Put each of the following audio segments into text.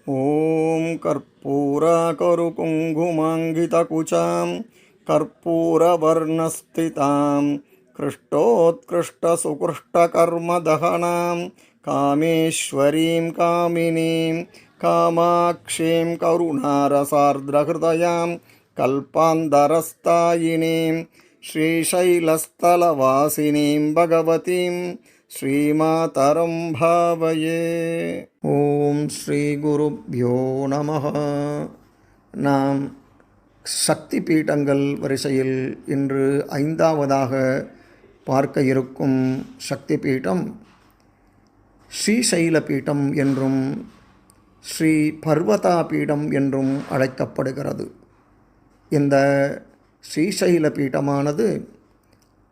ॐ कर्पूराकरुकुङ्कुमाङ्गितकुचां कर्पूरवर्णस्थितां कृष्टोत्कृष्टसुकृष्टकर्मदहनां कामेश्वरीं कामिनीं कामाक्षीं करुणारसार्द्रहृदयां कल्पान्तरस्थायिनीं श्रीशैलस्थलवासिनीं भगवतीं ஸ்ரீமாதரம் பாவயே. ஓம் ஸ்ரீ குருப்யோ நமஹ. நாம் சக்தி பீடங்கள் வரிசையில் இன்று 5வதாக பார்க்க இருக்கும் சக்தி பீடம் ஸ்ரீசைல பீடம் என்றும் ஸ்ரீ பர்வதா பீடம் என்றும் அழைக்கப்படுகிறது. இந்த ஸ்ரீசைல பீடமானது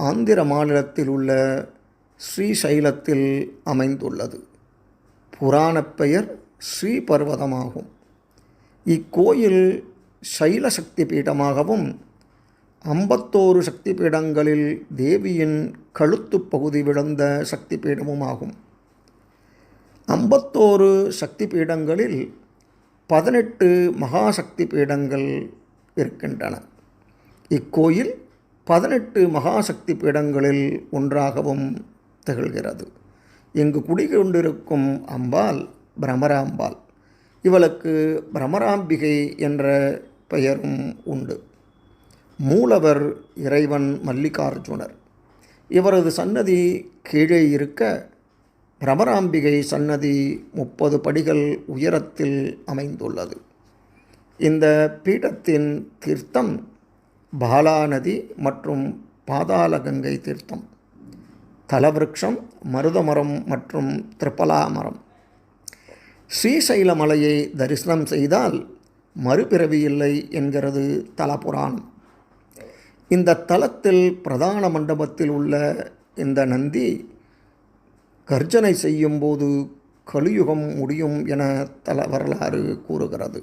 ஆந்திர மாநிலத்தில் உள்ள ஸ்ரீசைலத்தில் அமைந்துள்ளது. புராணப் பெயர் ஸ்ரீ பர்வதமாகும். இக்கோயில் சைல சக்தி பீடமாகவும் 51 சக்தி பீடங்களில் தேவியின் கழுத்து பகுதி விழுந்த சக்தி பீடமுமாகும். 51 சக்தி பீடங்களில் 18 மகாசக்தி பீடங்கள் இருக்கின்றன. இக்கோயில் 18 மகாசக்தி பீடங்களில் ஒன்றாகவும் திகழ்கிறது. இங்கு குடிகொண்டிருக்கும் அம்பாள் பிரமராம்பாள். இவளுக்கு பிரமராம்பிகை என்ற பெயரும் உண்டு. மூலவர் இறைவன் மல்லிகார்ஜுனர். இவரது சன்னதி கீழே இருக்க பிரமராம்பிகை சன்னதி 30 படிகள் உயரத்தில் அமைந்துள்ளது. இந்த பீடத்தின் தீர்த்தம் பாலா நதி மற்றும் பாதாள கங்கை தீர்த்தம். தலவிருட்சம் மருதமரம் மற்றும் திரிபலா மரம். ஸ்ரீசைல மலையை தரிசனம் செய்தால் மறுபிறவி இல்லை என்கிறது தலபுராணம். இந்த தலத்தில் பிரதான மண்டபத்தில் உள்ள இந்த நந்தி கர்ஜனை செய்யும்போது கலியுகம் முடியும் என தல வரலாறு கூறுகிறது.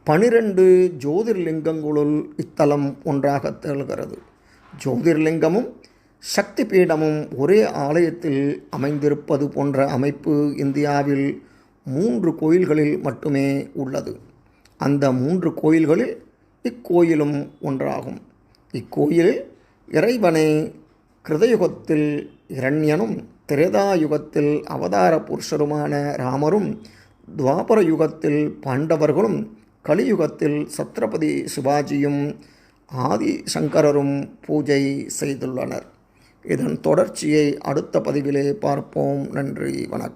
12 ஜோதிர்லிங்கங்களுள் இத்தலம் ஒன்றாக திகழ்கிறது. ஜோதிர்லிங்கமும் சக்தி பீடமும் ஒரே ஆலயத்தில் அமைந்திருப்பது போன்ற அமைப்பு இந்தியாவில் 3 கோயில்களில் மட்டுமே உள்ளது. அந்த 3 கோயில்களில் இக்கோயிலும் ஒன்றாகும். இக்கோயிலில் இறைவனை கிருதயுகத்தில் இரண்யனும் திரேதாயுகத்தில் அவதார புருஷருமான ராமரும் துவாபர யுகத்தில் பாண்டவர்களும் கலியுகத்தில் சத்ரபதி சிவாஜியும் ஆதி சங்கரரும் பூஜை செய்துள்ளனர். இதன் தொடர்ச்சியை அடுத்த பதிவிலே பார்ப்போம். நன்றி, வணக்கம்.